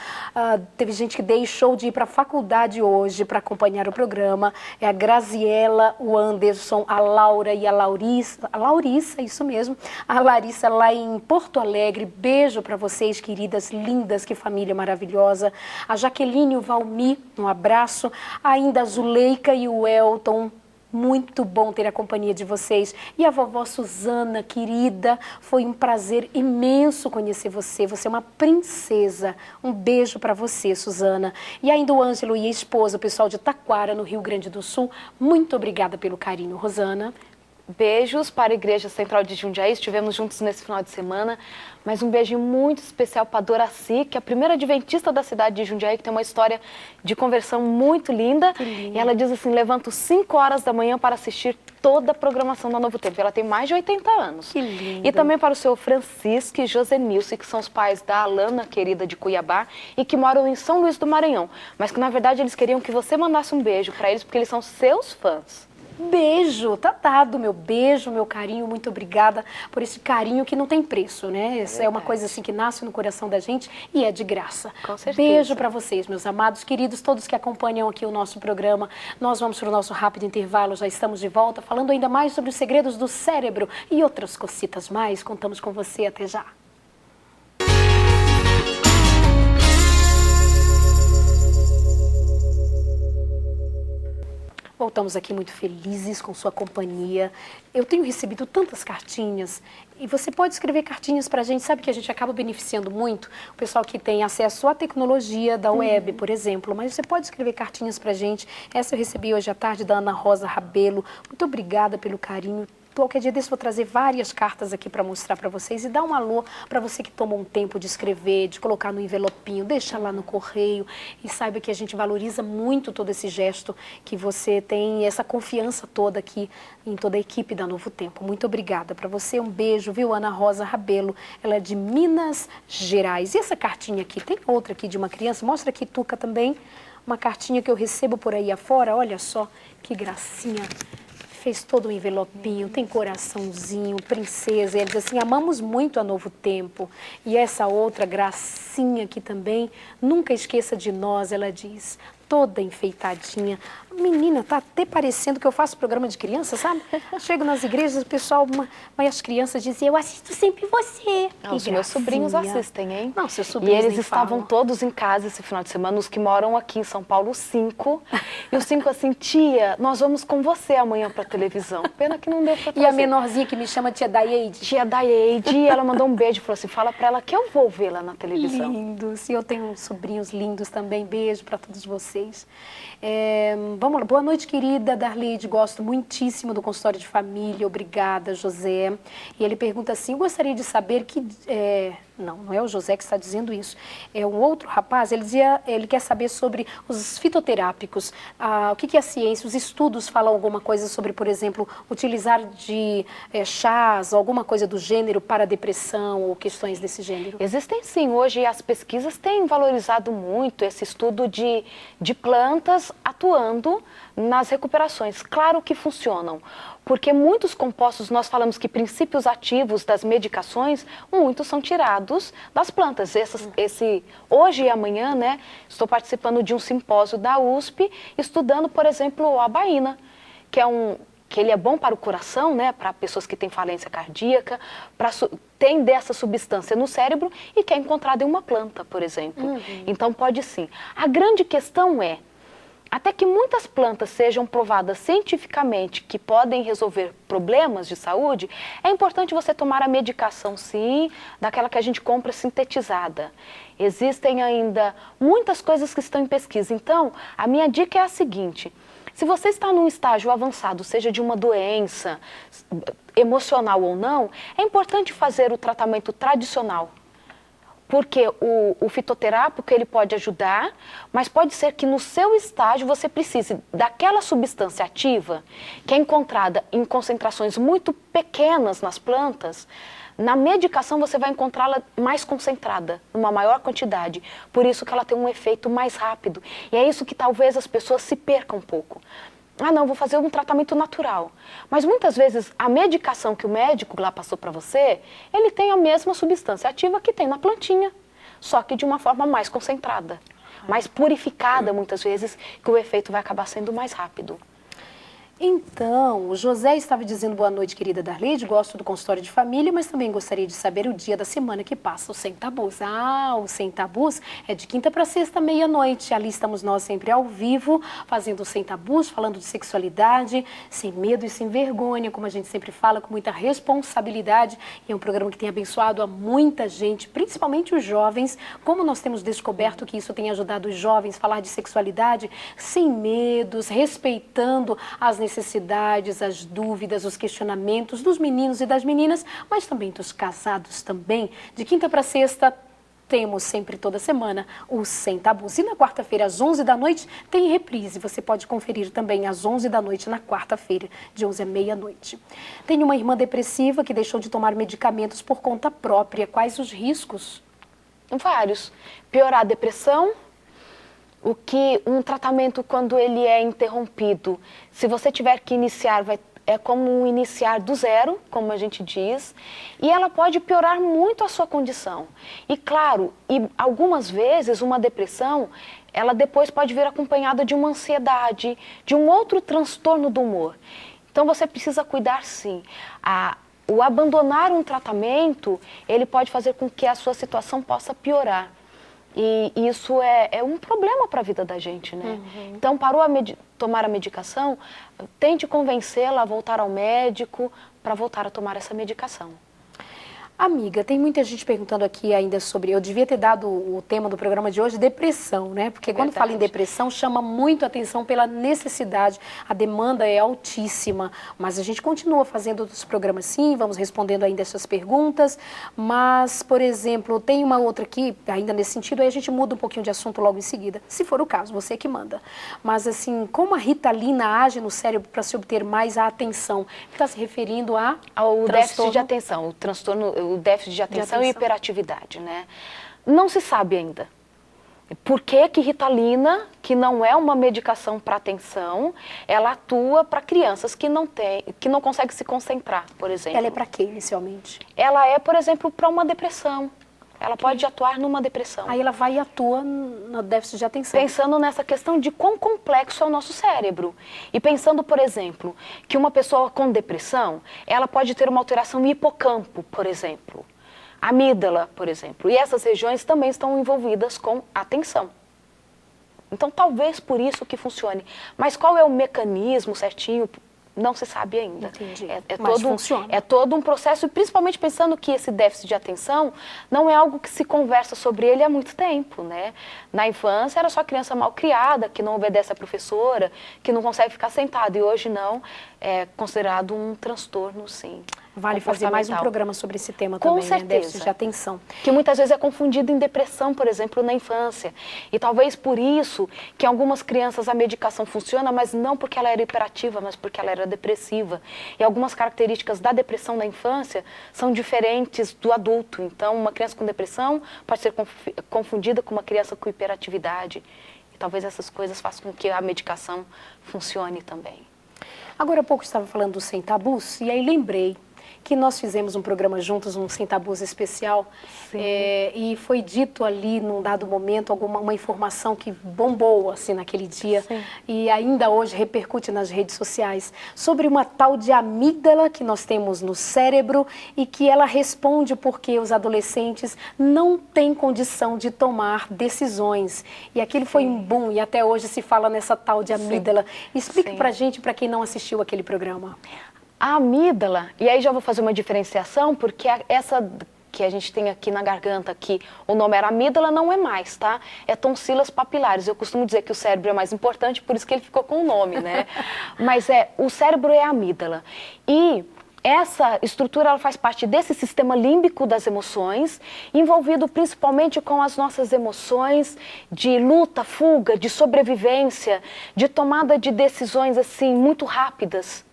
teve gente que deixou de ir para a faculdade hoje para acompanhar o programa, é a Graziela, o Anderson, a Laura e a Laurissa, isso mesmo, a Larissa lá em Porto Alegre. Beijo para vocês, queridas, lindas, que família maravilhosa. A Jaqueline e o Valmir, um abraço. Ainda a Zuleika e o Elton. Muito bom ter a companhia de vocês. E a vovó Suzana, querida, foi um prazer imenso conhecer você. Você é uma princesa. Um beijo para você, Suzana. E ainda o Ângelo e a esposa, o pessoal de Taquara, no Rio Grande do Sul. Muito obrigada pelo carinho, Rosana. Beijos para a Igreja Central de Jundiaí, estivemos juntos nesse final de semana, mas um beijo muito especial para a Doraci, que é a primeira adventista da cidade de Jundiaí, que tem uma história de conversão muito linda. E ela diz assim, levanto 5 horas da manhã para assistir toda a programação da Novo Tempo. Ela tem mais de 80 anos. Que lindo. E também para o seu Francisco e Josenilce, que são os pais da Alana, querida de Cuiabá, e que moram em São Luís do Maranhão. Mas que, na verdade, eles queriam que você mandasse um beijo para eles, porque eles são seus fãs. Beijo, tá dado, meu beijo, meu carinho, muito obrigada por esse carinho que não tem preço, né? Essa é uma coisa assim que nasce no coração da gente e é de graça. Com certeza. Beijo para vocês, meus amados, queridos, todos que acompanham aqui o nosso programa. Nós vamos para o nosso rápido intervalo, já estamos de volta, falando ainda mais sobre os segredos do cérebro e outras cositas mais. Contamos com você, até já. Voltamos aqui muito felizes com sua companhia. Eu tenho recebido tantas cartinhas e você pode escrever cartinhas para a gente. Sabe que a gente acaba beneficiando muito o pessoal que tem acesso à tecnologia da web, por exemplo. Mas você pode escrever cartinhas para a gente. Essa eu recebi hoje à tarde da Ana Rosa Rabelo. Muito obrigada pelo carinho. Qualquer dia desse vou trazer várias cartas aqui para mostrar para vocês e dar um alô para você que toma um tempo de escrever, de colocar no envelopinho, deixa lá no correio e saiba que a gente valoriza muito todo esse gesto, que você tem essa confiança toda aqui em toda a equipe da Novo Tempo. Muito obrigada para você, um beijo, viu, Ana Rosa Rabelo, ela é de Minas Gerais. E essa cartinha aqui, tem outra aqui de uma criança, mostra aqui, Tuca, também, uma cartinha que eu recebo por aí afora, olha só que gracinha. Fez todo um envelopinho, tem coraçãozinho, princesa. E ele diz assim, amamos muito a Novo Tempo. E essa outra gracinha aqui também, nunca esqueça de nós, ela diz, toda enfeitadinha. Menina, tá até parecendo que eu faço programa de criança, sabe? Chego nas igrejas, o pessoal, mas as crianças dizem, eu assisto sempre você. Os meus sobrinhos assistem, hein? Não, seus sobrinhos E eles nem estavam falam. todos em casa esse final de semana, os que moram aqui em São Paulo, 5. E os 5 assim, tia, nós vamos com você amanhã pra televisão. Pena que não deu pra E trazer. a menorzinha que me chama tia Dayeide. Tia Dayeide, ela mandou um beijo, falou assim, fala pra ela que eu vou ver lá na televisão. Lindos. E eu tenho uns sobrinhos lindos também. Beijo para todos vocês. Vamos lá. Boa noite, querida Darleide. Gosto muitíssimo do consultório de família. Obrigada, José. E ele pergunta assim, eu gostaria de saber que... Não é o José que está dizendo isso. É um outro rapaz, ele quer saber sobre os fitoterápicos. O que é a ciência? Os estudos falam alguma coisa sobre, por exemplo, utilizar de chás, alguma coisa do gênero para depressão ou questões desse gênero? Existem sim, hoje as pesquisas têm valorizado muito esse estudo de plantas atuando nas recuperações. Claro que funcionam, porque muitos compostos, nós falamos que princípios ativos das medicações, muitos são tirados das plantas. Hoje e amanhã, né, estou participando de um simpósio da USP, estudando, por exemplo, a baína, que ele é bom para o coração, né, para pessoas que têm falência cardíaca, tem dessa substância no cérebro e que é encontrada em uma planta, por exemplo. Então pode sim. A grande questão é, até que muitas plantas sejam provadas cientificamente que podem resolver problemas de saúde, é importante você tomar a medicação, sim, daquela que a gente compra sintetizada. Existem ainda muitas coisas que estão em pesquisa. Então, a minha dica é a seguinte, se você está num estágio avançado, seja de uma doença emocional ou não, é importante fazer o tratamento tradicional. Porque o fitoterápico ele pode ajudar, mas pode ser que no seu estágio você precise daquela substância ativa que é encontrada em concentrações muito pequenas nas plantas. Na medicação você vai encontrá-la mais concentrada, numa maior quantidade. Por isso que ela tem um efeito mais rápido. E é isso que talvez as pessoas se percam um pouco. Ah, não, vou fazer um tratamento natural. Mas muitas vezes a medicação que o médico lá passou para você, ele tem a mesma substância ativa que tem na plantinha, só que de uma forma mais concentrada, mais purificada muitas vezes, que o efeito vai acabar sendo mais rápido. Então, o José estava dizendo boa noite, querida Darleide, gosto do consultório de família, mas também gostaria de saber o dia da semana que passa o Sem Tabus. Ah, o Sem Tabus é de quinta para sexta, meia-noite. Ali estamos nós sempre ao vivo, fazendo o Sem Tabus, falando de sexualidade, sem medo e sem vergonha, como a gente sempre fala, com muita responsabilidade. E é um programa que tem abençoado a muita gente, principalmente os jovens. Como nós temos descoberto que isso tem ajudado os jovens a falar de sexualidade sem medos, respeitando as necessidades, as dúvidas, os questionamentos dos meninos e das meninas, mas também dos casados também. De quinta para sexta, temos sempre toda semana o Sem Tabus. E na quarta-feira, às 11 da noite, tem reprise. Você pode conferir também às 11 da noite, na quarta-feira, de 11 à meia-noite. Tem uma irmã depressiva que deixou de tomar medicamentos por conta própria. Quais os riscos? Vários. Piorar a depressão. O que um tratamento, quando ele é interrompido, se você tiver que iniciar, é como iniciar do zero, como a gente diz, e ela pode piorar muito a sua condição. E claro, algumas vezes uma depressão, ela depois pode vir acompanhada de uma ansiedade, de um outro transtorno do humor. Então você precisa cuidar sim. O abandonar um tratamento, ele pode fazer com que a sua situação possa piorar. E isso é um problema para a vida da gente, né? Uhum. Então, parou tomar a medicação, tente convencê-la a voltar ao médico para voltar a tomar essa medicação. Amiga, tem muita gente perguntando aqui ainda sobre... Eu devia ter dado o tema do programa de hoje, depressão, né? Porque quando fala em depressão, chama muito a atenção pela necessidade. A demanda é altíssima. Mas a gente continua fazendo outros programas sim, vamos respondendo ainda essas perguntas. Mas, por exemplo, tem uma outra aqui, ainda nesse sentido, aí a gente muda um pouquinho de assunto logo em seguida. Se for o caso, você que manda. Mas, assim, como a Ritalina age no cérebro para se obter mais a atenção? Está se referindo ao déficit de atenção, o déficit de atenção e hiperatividade, né? Não se sabe ainda. Por que que Ritalina, que não é uma medicação para atenção, ela atua para crianças que não conseguem se concentrar, por exemplo? Ela é para quê, inicialmente? Ela é, por exemplo, para uma depressão. Ela pode atuar numa depressão. Aí ela vai e atua no déficit de atenção. Pensando nessa questão de quão complexo é o nosso cérebro. E pensando, por exemplo, que uma pessoa com depressão, ela pode ter uma alteração no hipocampo, por exemplo. Amígdala, por exemplo. E essas regiões também estão envolvidas com atenção. Então, talvez por isso que funcione. Mas qual é o mecanismo certinho? Não se sabe ainda. Entendi. Mas funciona. É todo um processo, principalmente pensando que esse déficit de atenção não é algo que se conversa sobre ele há muito tempo, né? Na infância era só criança mal criada, que não obedece à professora, que não consegue ficar sentada. E hoje não, é considerado um transtorno, sim. Vale fazer mais um programa sobre esse tema com também, certeza. Né? Déficit de atenção. Que muitas vezes é confundido em depressão, por exemplo, na infância. E talvez por isso que em algumas crianças a medicação funciona, mas não porque ela era hiperativa, mas porque ela era depressiva. E algumas características da depressão na infância são diferentes do adulto. Então, uma criança com depressão pode ser confundida com uma criança com hiperatividade. E talvez essas coisas façam com que a medicação funcione também. Agora há pouco estava falando do Sem Tabus, e aí lembrei que nós fizemos um programa juntos, um Sem Tabus especial, e foi dito ali, num dado momento, uma informação que bombou assim, naquele dia, sim, e ainda hoje repercute nas redes sociais, sobre uma tal de amígdala que nós temos no cérebro e que ela responde porque os adolescentes não têm condição de tomar decisões. E aquilo foi um boom, e até hoje se fala nessa tal de amígdala. Explique pra gente, para quem não assistiu aquele programa. A amígdala, e aí já vou fazer uma diferenciação, porque essa que a gente tem aqui na garganta, que o nome era amígdala, não é mais, tá? É tonsilas papilares. Eu costumo dizer que o cérebro é mais importante, por isso que ele ficou com o nome, né? Mas o cérebro é a amígdala. E essa estrutura ela faz parte desse sistema límbico das emoções, envolvido principalmente com as nossas emoções de luta, fuga, de sobrevivência, de tomada de decisões assim muito rápidas.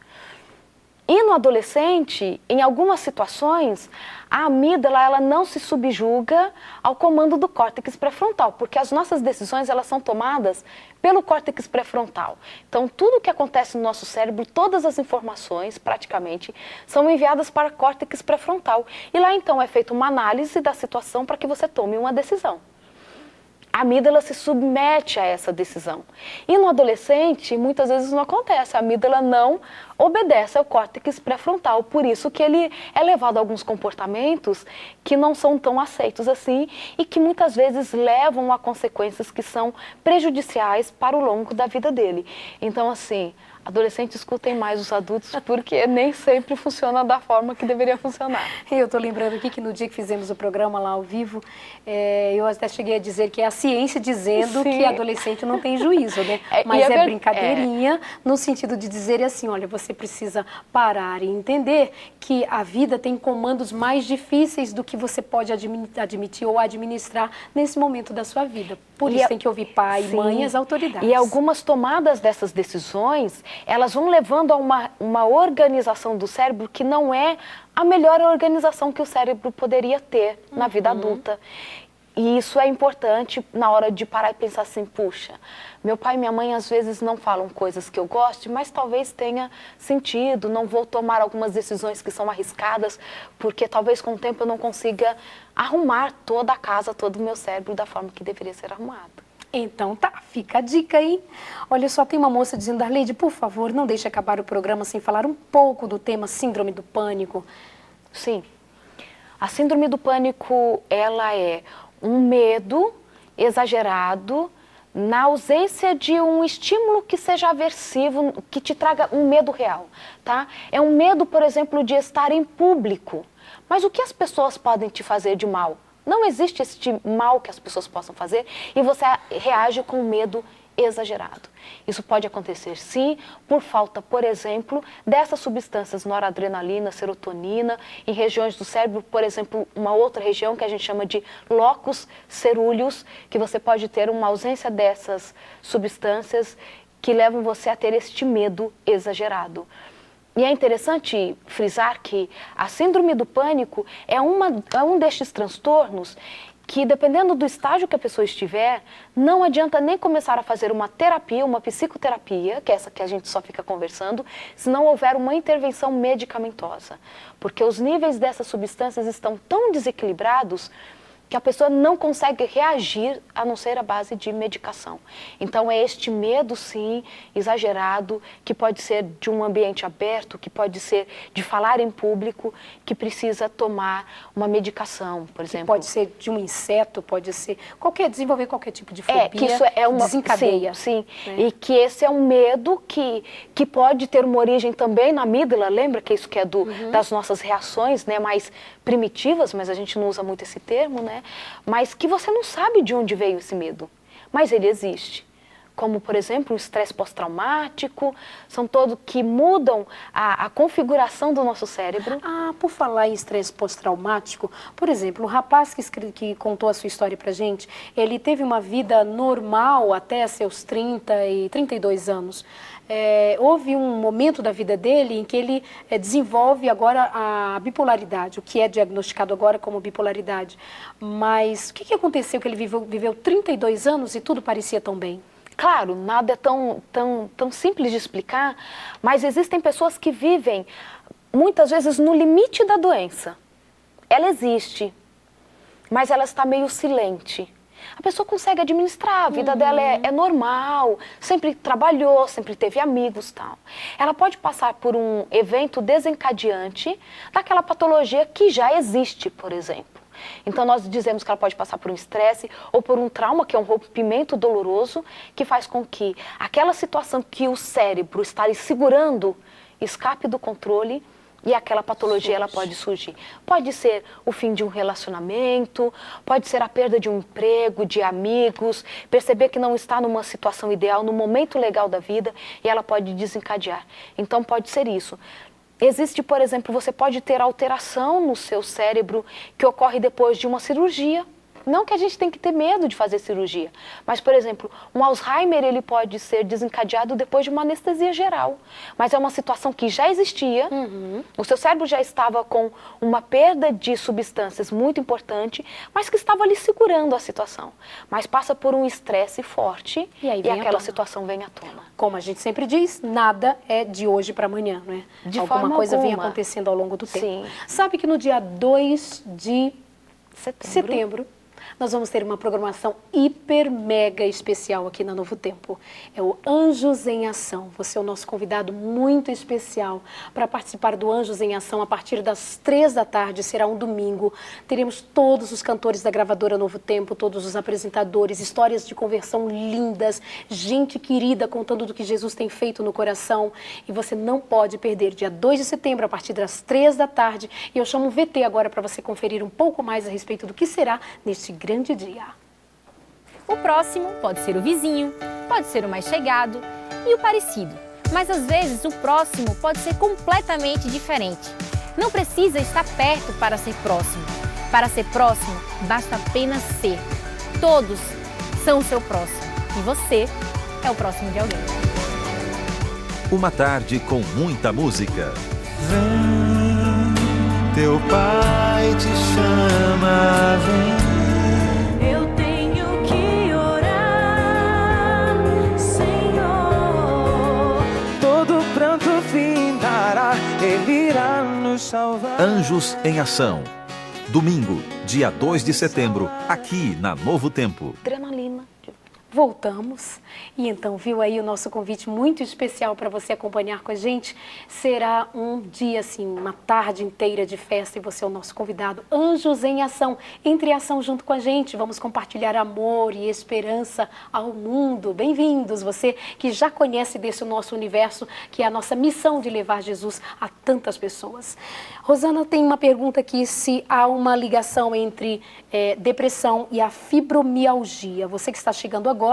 E no adolescente, em algumas situações, a amígdala ela não se subjuga ao comando do córtex pré-frontal, porque as nossas decisões elas são tomadas pelo córtex pré-frontal. Então, tudo o que acontece no nosso cérebro, todas as informações, praticamente, são enviadas para o córtex pré-frontal. E lá, então, é feita uma análise da situação para que você tome uma decisão. A amígdala se submete a essa decisão. E no adolescente, muitas vezes não acontece. A amígdala não obedece ao córtex pré-frontal. Por isso que ele é levado a alguns comportamentos que não são tão aceitos assim e que muitas vezes levam a consequências que são prejudiciais para o longo da vida dele. Então, assim, adolescentes escutem mais os adultos porque nem sempre funciona da forma que deveria funcionar. Eu estou lembrando aqui que no dia que fizemos o programa lá ao vivo, eu até cheguei a dizer que é a ciência dizendo Sim. que adolescente não tem juízo, né? Mas é brincadeirinha no sentido de dizer assim, olha, você precisa parar e entender que a vida tem comandos mais difíceis do que você pode admitir ou administrar nesse momento da sua vida. Por isso tem que ouvir pai, sim, mãe e as autoridades. E algumas tomadas dessas decisões, elas vão levando a uma organização do cérebro que não é a melhor organização que o cérebro poderia ter na vida adulta. E isso é importante na hora de parar e pensar assim, puxa, meu pai e minha mãe às vezes não falam coisas que eu goste, mas talvez tenha sentido, não vou tomar algumas decisões que são arriscadas, porque talvez com o tempo eu não consiga arrumar toda a casa, todo o meu cérebro da forma que deveria ser arrumado. Então tá, fica a dica aí. Olha, só tem uma moça dizendo, Arleide, por favor, não deixe acabar o programa sem falar um pouco do tema síndrome do pânico. Sim, a síndrome do pânico, ela é um medo exagerado na ausência de um estímulo que seja aversivo, que te traga um medo real, tá? É um medo, por exemplo, de estar em público. Mas o que as pessoas podem te fazer de mal? Não existe esse mal que as pessoas possam fazer e você reage com medo exagerado. Isso pode acontecer, sim, por falta, por exemplo, dessas substâncias noradrenalina, serotonina, em regiões do cérebro, por exemplo, uma outra região que a gente chama de locus cerúleus, que você pode ter uma ausência dessas substâncias que levam você a ter este medo exagerado. E é interessante frisar que a síndrome do pânico é um destes transtornos que, dependendo do estágio que a pessoa estiver, não adianta nem começar a fazer uma terapia, uma psicoterapia, que é essa que a gente só fica conversando, se não houver uma intervenção medicamentosa. Porque os níveis dessas substâncias estão tão desequilibrados que a pessoa não consegue reagir a não ser à base de medicação. Então é este medo, sim, exagerado, que pode ser de um ambiente aberto, que pode ser de falar em público, que precisa tomar uma medicação, por exemplo. Pode ser de um inseto, pode ser desenvolver qualquer tipo de fobia, que isso é uma desencadeia. Sim, né? E que esse é um medo que pode ter uma origem também na amígdala, lembra que isso que é das nossas reações, né, mais primitivas, mas a gente não usa muito esse termo, né? Mas que você não sabe de onde veio esse medo, mas ele existe. Como, por exemplo, o estresse pós-traumático, são todos que mudam a configuração do nosso cérebro. Ah, por falar em estresse pós-traumático, por exemplo, o rapaz que contou a sua história pra gente, ele teve uma vida normal até seus 30 e 32 anos. Houve um momento da vida dele em que ele desenvolve agora a bipolaridade, o que é diagnosticado agora como bipolaridade. Mas o que aconteceu que ele viveu 32 anos e tudo parecia tão bem? Claro, nada é tão simples de explicar, mas existem pessoas que vivem muitas vezes no limite da doença. Ela existe, mas ela está meio silente. A pessoa consegue administrar, a vida dela é normal, sempre trabalhou, sempre teve amigos e tal. Ela pode passar por um evento desencadeante daquela patologia que já existe, por exemplo. Então nós dizemos que ela pode passar por um estresse ou por um trauma, que é um rompimento doloroso, que faz com que aquela situação que o cérebro está ali segurando escape do controle e aquela patologia ela pode surgir. Pode ser o fim de um relacionamento, pode ser a perda de um emprego, de amigos, perceber que não está numa situação ideal, no momento legal da vida, e ela pode desencadear. Então pode ser isso. Existe, por exemplo, você pode ter alteração no seu cérebro que ocorre depois de uma cirurgia. Não que a gente tem que ter medo de fazer cirurgia, mas, por exemplo, um Alzheimer ele pode ser desencadeado depois de uma anestesia geral. Mas é uma situação que já existia, o seu cérebro já estava com uma perda de substâncias muito importante, mas que estava ali segurando a situação. Mas passa por um estresse forte E aí e vem à aquela tona. situação vem à tona. Como a gente sempre diz, nada é de hoje para amanhã, não é? De Alguma forma coisa vem alguma. acontecendo ao longo do tempo. Sim. Sabe que no dia 2 de Setembro. setembro, nós vamos ter uma programação hiper mega especial aqui na Novo Tempo. É o Anjos em Ação. Você é o nosso convidado muito especial para participar do Anjos em Ação a partir das 3 da tarde. Será um domingo. Teremos todos os cantores da gravadora Novo Tempo, todos os apresentadores, histórias de conversão lindas, gente querida contando do que Jesus tem feito no coração. E você não pode perder. Dia 2 de setembro, a partir das 3 da tarde. E eu chamo o VT agora para você conferir um pouco mais a respeito do que será neste grande dia. O próximo pode ser o vizinho, pode ser o mais chegado e o parecido. Mas às vezes o próximo pode ser completamente diferente. Não precisa estar perto para ser próximo. Para ser próximo, basta apenas ser. Todos são o seu próximo. E você é o próximo de alguém. Uma tarde com muita música. Vem, teu pai te chama, vem. Eu tenho que orar, Senhor. Todo pranto findará, Ele irá nos salvar. Anjos em Ação. Domingo, dia 2 de setembro, aqui na Novo Tempo. Adrenalina. Voltamos. E então, viu aí o nosso convite muito especial para você acompanhar com a gente? Será um dia, assim, uma tarde inteira de festa e você é o nosso convidado. Anjos em Ação. Entre em ação junto com a gente. Vamos compartilhar amor e esperança ao mundo. Bem-vindos, você que já conhece desse nosso universo, que é a nossa missão de levar Jesus a tantas pessoas. Rosana tem uma pergunta aqui, se há uma ligação entre depressão e a fibromialgia. Você que está chegando agora,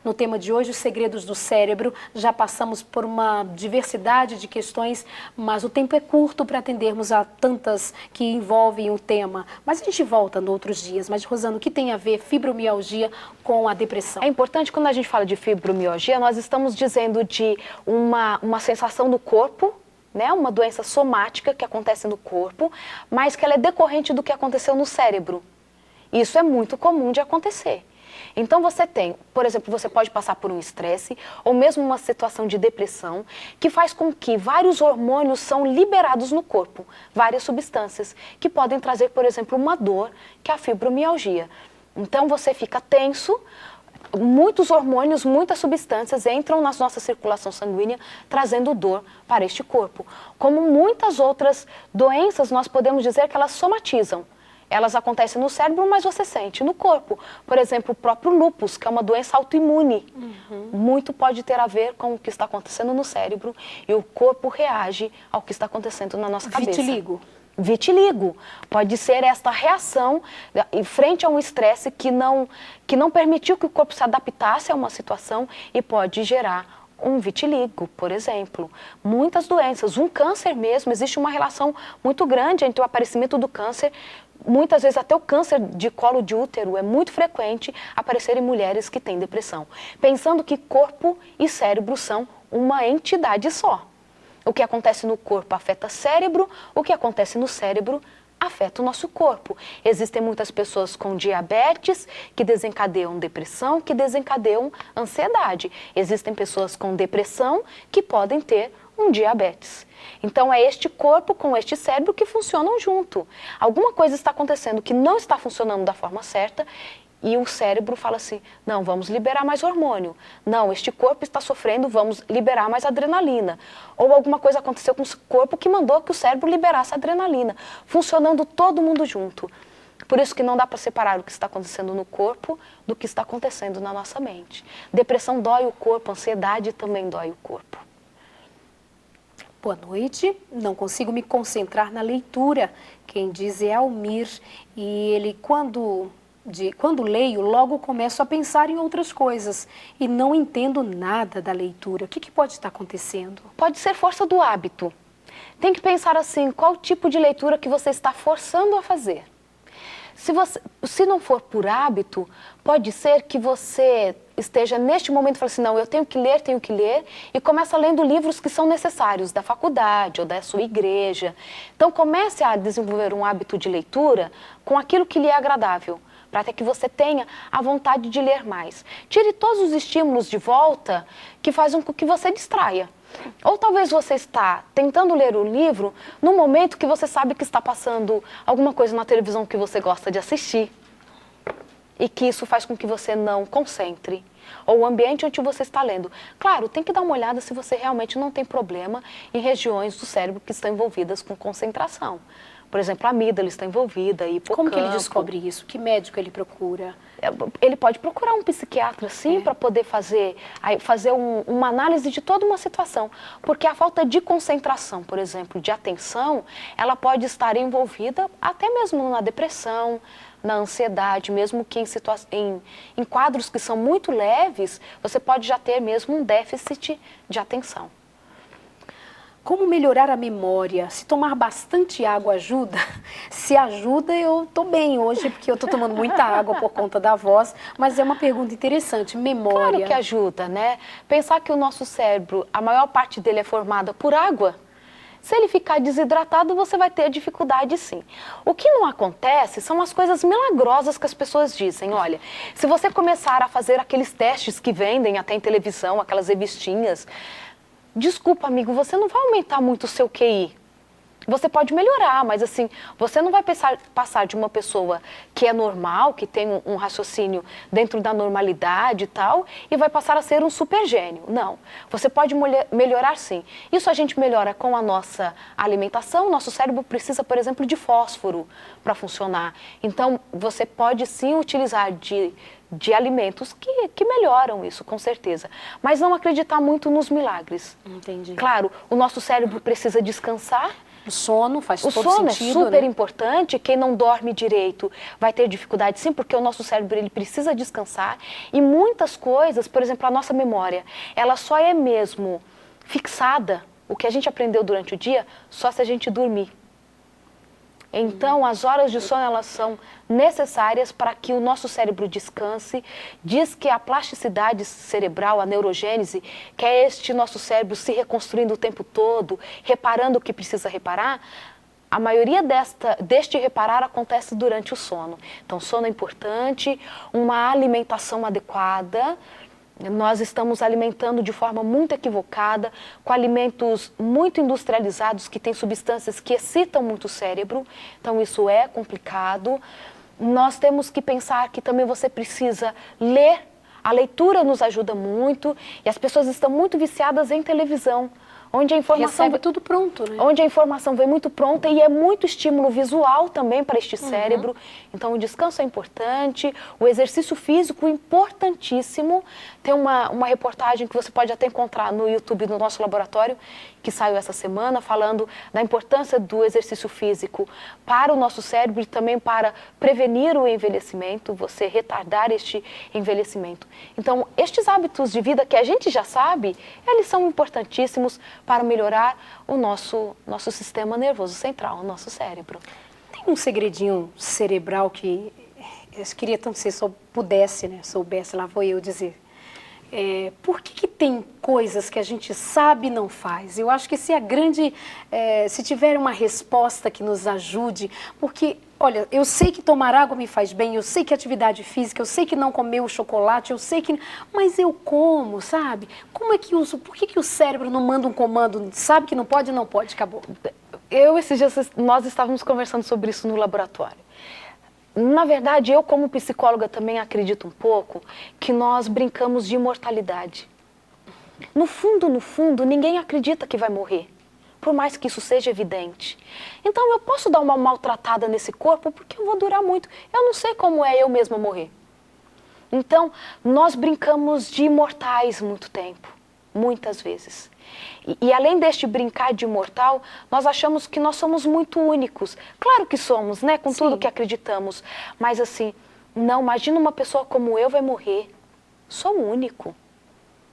no tema de hoje, os segredos do cérebro. Já passamos por uma diversidade de questões, mas o tempo é curto para atendermos a tantas que envolvem o tema. Mas a gente volta no outros dias. Mas, Rosana, o que tem a ver fibromialgia com a depressão? É importante, quando a gente fala de fibromialgia, nós estamos dizendo de uma sensação no corpo, né? Uma doença somática que acontece no corpo, mas que ela é decorrente do que aconteceu no cérebro. Isso é muito comum de acontecer. Então você tem, por exemplo, você pode passar por um estresse ou mesmo uma situação de depressão que faz com que vários hormônios são liberados no corpo, várias substâncias que podem trazer, por exemplo, uma dor, que é a fibromialgia. Então você fica tenso, muitos hormônios, muitas substâncias entram na nossa circulação sanguínea trazendo dor para este corpo. Como muitas outras doenças, nós podemos dizer que elas somatizam. Elas acontecem no cérebro, mas você sente no corpo. Por exemplo, o próprio lúpus, que é uma doença autoimune. Muito pode ter a ver com o que está acontecendo no cérebro e o corpo reage ao que está acontecendo na nossa cabeça. Vitiligo. Vitiligo. Pode ser esta reação em frente a um estresse que não permitiu que o corpo se adaptasse a uma situação e pode gerar um vitiligo, por exemplo. Muitas doenças, um câncer mesmo, existe uma relação muito grande entre o aparecimento do câncer. Muitas vezes até o câncer de colo de útero é muito frequente aparecer em mulheres que têm depressão. Pensando que corpo e cérebro são uma entidade só. O que acontece no corpo afeta cérebro, o que acontece no cérebro afeta o nosso corpo. Existem muitas pessoas com diabetes que desencadeiam depressão, que desencadeiam ansiedade. Existem pessoas com depressão que podem ter um diabetes. Então é este corpo com este cérebro que funcionam junto. Alguma coisa está acontecendo que não está funcionando da forma certa e o cérebro fala assim, não, vamos liberar mais hormônio. Não, este corpo está sofrendo, vamos liberar mais adrenalina. Ou alguma coisa aconteceu com o corpo que mandou que o cérebro liberasse adrenalina. Funcionando todo mundo junto. Por isso que não dá para separar o que está acontecendo no corpo do que está acontecendo na nossa mente. Depressão dói o corpo, ansiedade também dói o corpo. Boa noite, não consigo me concentrar na leitura. Quem diz é Almir e ele, quando leio, logo começo a pensar em outras coisas e não entendo nada da leitura. O que pode estar acontecendo? Pode ser força do hábito. tem que pensar assim, qual tipo de leitura que você está forçando a fazer. Se não for por hábito, pode ser que você esteja neste momento falando assim, não, eu tenho que ler, e começa lendo livros que são necessários da faculdade ou da sua igreja. Então comece a desenvolver um hábito de leitura com aquilo que lhe é agradável, para até que você tenha a vontade de ler mais. Tire todos os estímulos de volta que fazem com que você distraia. Ou talvez você está tentando ler o livro no momento que você sabe que está passando alguma coisa na televisão que você gosta de assistir e que isso faz com que você não concentre. Ou o ambiente onde você está lendo. Claro, tem que dar uma olhada se você realmente não tem problema em regiões do cérebro que estão envolvidas com concentração. Por exemplo, a amígdala está envolvida, hipocampo. Como que ele descobre isso? Que médico ele procura? Ele pode procurar um psiquiatra, sim, para poder fazer uma análise de toda uma situação. Porque a falta de concentração, por exemplo, de atenção, ela pode estar envolvida até mesmo na depressão, na ansiedade, mesmo que em quadros que são muito leves, você pode já ter mesmo um déficit de atenção. Como melhorar a memória? Se tomar bastante água ajuda? Se ajuda, eu estou bem hoje, porque eu estou tomando muita água por conta da voz, mas é uma pergunta interessante. Memória. Claro que ajuda, né? Pensar que o nosso cérebro, a maior parte dele é formada por água. Se ele ficar desidratado, você vai ter dificuldade sim. O que não acontece são as coisas milagrosas que as pessoas dizem. Olha, se você começar a fazer aqueles testes que vendem até em televisão, aquelas revistinhas, desculpa, amigo, você não vai aumentar muito o seu QI. Você pode melhorar, mas assim, você não vai passar de uma pessoa que é normal, que tem um raciocínio dentro da normalidade e tal, e vai passar a ser um super gênio. Não, você pode melhorar sim. Isso a gente melhora com a nossa alimentação. Nosso cérebro precisa, por exemplo, de fósforo para funcionar. Então, você pode sim utilizar de alimentos que melhoram isso, com certeza. Mas não acreditar muito nos milagres. Entendi. Claro, o nosso cérebro precisa descansar. O sono faz todo O sono sentido, é super né? importante. Quem não dorme direito vai ter dificuldade sim, porque o nosso cérebro ele precisa descansar. E muitas coisas, por exemplo, a nossa memória, ela só é mesmo fixada, o que a gente aprendeu durante o dia, só se a gente dormir. Então, as horas de sono, elas são necessárias para que o nosso cérebro descanse. Diz que a plasticidade cerebral, a neurogênese, que é este nosso cérebro se reconstruindo o tempo todo, reparando o que precisa reparar, a maioria deste reparar acontece durante o sono. Então, sono é importante, uma alimentação adequada. Nós estamos alimentando de forma muito equivocada, com alimentos muito industrializados, que têm substâncias que excitam muito o cérebro, então isso é complicado. Nós temos que pensar que também você precisa ler, a leitura nos ajuda muito, e as pessoas estão muito viciadas em televisão, onde a informação Recebe tudo pronto, né? onde a informação vem muito pronta e é muito estímulo visual também para este cérebro. Então, o descanso é importante, o exercício físico importantíssimo. Tem uma reportagem que você pode até encontrar no YouTube do nosso laboratório, que saiu essa semana, falando da importância do exercício físico para o nosso cérebro e também para prevenir o envelhecimento, você retardar este envelhecimento. Então, estes hábitos de vida que a gente já sabe, eles são importantíssimos para melhorar o nosso sistema nervoso central, o nosso cérebro. Tem um segredinho cerebral que eu queria tanto que você pudesse, né, soubesse, lá vou eu dizer. Por que tem coisas que a gente sabe e não faz? Eu acho que se se tiver uma resposta que nos ajude, porque, olha, eu sei que tomar água me faz bem, eu sei que atividade física, eu sei que não comer o chocolate, eu sei que... Mas eu como, sabe? Por que o cérebro não manda um comando? Sabe que não pode, acabou. Esses dias, nós estávamos conversando sobre isso no laboratório. Na verdade, eu como psicóloga também acredito um pouco que nós brincamos de imortalidade. No fundo, ninguém acredita que vai morrer, por mais que isso seja evidente. Então eu posso dar uma maltratada nesse corpo porque eu vou durar muito. Eu não sei como é eu mesma morrer. Então, nós brincamos de imortais muito tempo, muitas vezes. E além deste brincar de imortal, nós achamos que nós somos muito únicos. Claro que somos, né? Com tudo que acreditamos. Mas assim, não, imagina uma pessoa como eu vai morrer. Sou único.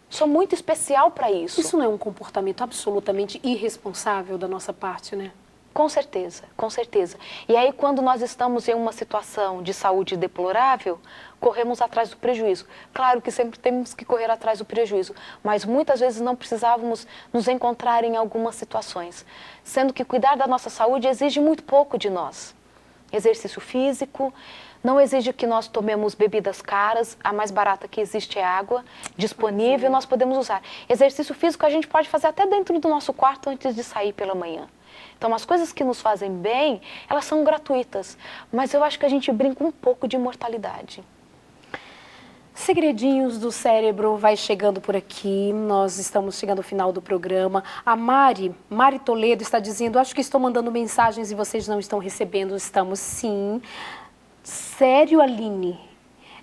Sou muito especial para isso. Isso não é um comportamento absolutamente irresponsável da nossa parte, né? Com certeza, com certeza. E aí, quando nós estamos em uma situação de saúde deplorável, corremos atrás do prejuízo. Claro que sempre temos que correr atrás do prejuízo, mas muitas vezes não precisávamos nos encontrar em algumas situações. Sendo que cuidar da nossa saúde exige muito pouco de nós. Exercício físico, não exige que nós tomemos bebidas caras, a mais barata que existe é água, disponível, nós podemos usar. Exercício físico a gente pode fazer até dentro do nosso quarto antes de sair pela manhã. Então, as coisas que nos fazem bem, elas são gratuitas, mas eu acho que a gente brinca um pouco de imortalidade. Segredinhos do Cérebro vai chegando por aqui, nós estamos chegando ao final do programa. A Mari Toledo está dizendo, acho que estou mandando mensagens e vocês não estão recebendo. Estamos sim. Sério, Aline?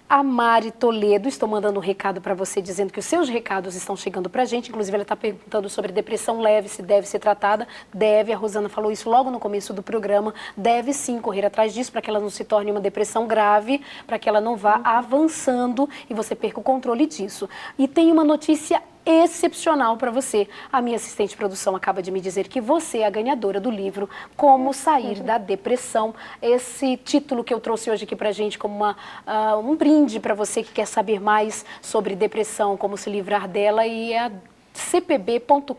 A Mari Toledo, estou mandando um recado para você, dizendo que os seus recados estão chegando para a gente. Inclusive, ela está perguntando sobre depressão leve, se deve ser tratada. Deve, a Rosana falou isso logo no começo do programa. Deve sim correr atrás disso para que ela não se torne uma depressão grave, para que ela não vá avançando e você perca o controle disso. E tem uma notícia excepcional para você. A minha assistente de produção acaba de me dizer que você é a ganhadora do livro Como Sair da Depressão. Esse título que eu trouxe hoje aqui para a gente como um brinde para você que quer saber mais sobre depressão, como se livrar dela, e é cpb.com.br,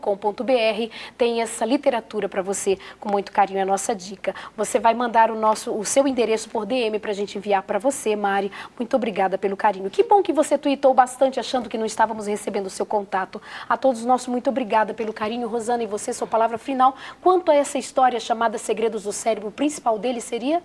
tem essa literatura para você, com muito carinho, é a nossa dica. Você vai mandar o seu endereço por DM para a gente enviar para você, Mari. Muito obrigada pelo carinho. Que bom que você tweetou bastante, achando que não estávamos recebendo o seu contato. A todos nós, muito obrigada pelo carinho. Rosana, e você, sua palavra final. Quanto a essa história chamada Segredos do Cérebro, o principal dele seria?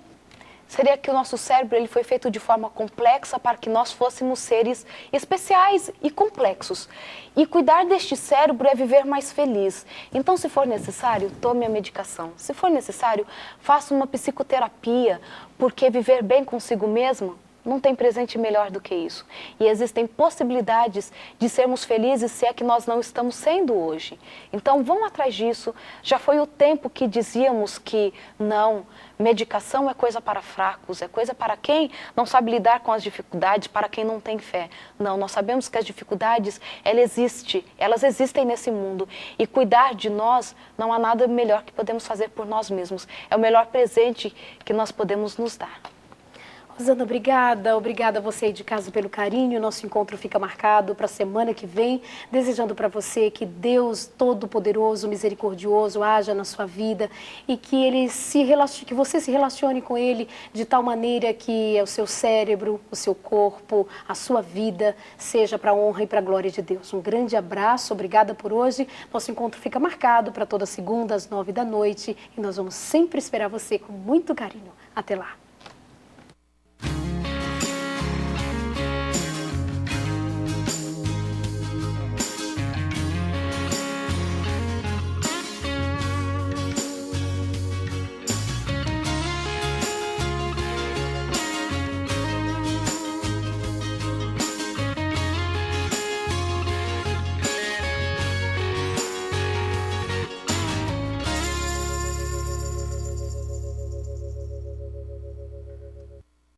Seria que o nosso cérebro ele foi feito de forma complexa para que nós fôssemos seres especiais e complexos. E cuidar deste cérebro é viver mais feliz. Então, se for necessário, tome a medicação. Se for necessário, faça uma psicoterapia, porque viver bem consigo mesmo não tem presente melhor do que isso. E existem possibilidades de sermos felizes se é que nós não estamos sendo hoje. Então, vão atrás disso. Já foi o tempo que dizíamos que não, medicação é coisa para fracos, é coisa para quem não sabe lidar com as dificuldades, para quem não tem fé. Não, nós sabemos que as dificuldades, elas existem nesse mundo. E cuidar de nós, não há nada melhor que podemos fazer por nós mesmos. É o melhor presente que nós podemos nos dar. Rosana, obrigada. Obrigada a você aí de casa pelo carinho. Nosso encontro fica marcado para a semana que vem. Desejando para você que Deus Todo-Poderoso, Misericordioso, haja na sua vida e que que você se relacione com Ele de tal maneira que o seu cérebro, o seu corpo, a sua vida seja para a honra e para a glória de Deus. Um grande abraço. Obrigada por hoje. Nosso encontro fica marcado para toda segunda às 9 da noite e nós vamos sempre esperar você com muito carinho. Até lá.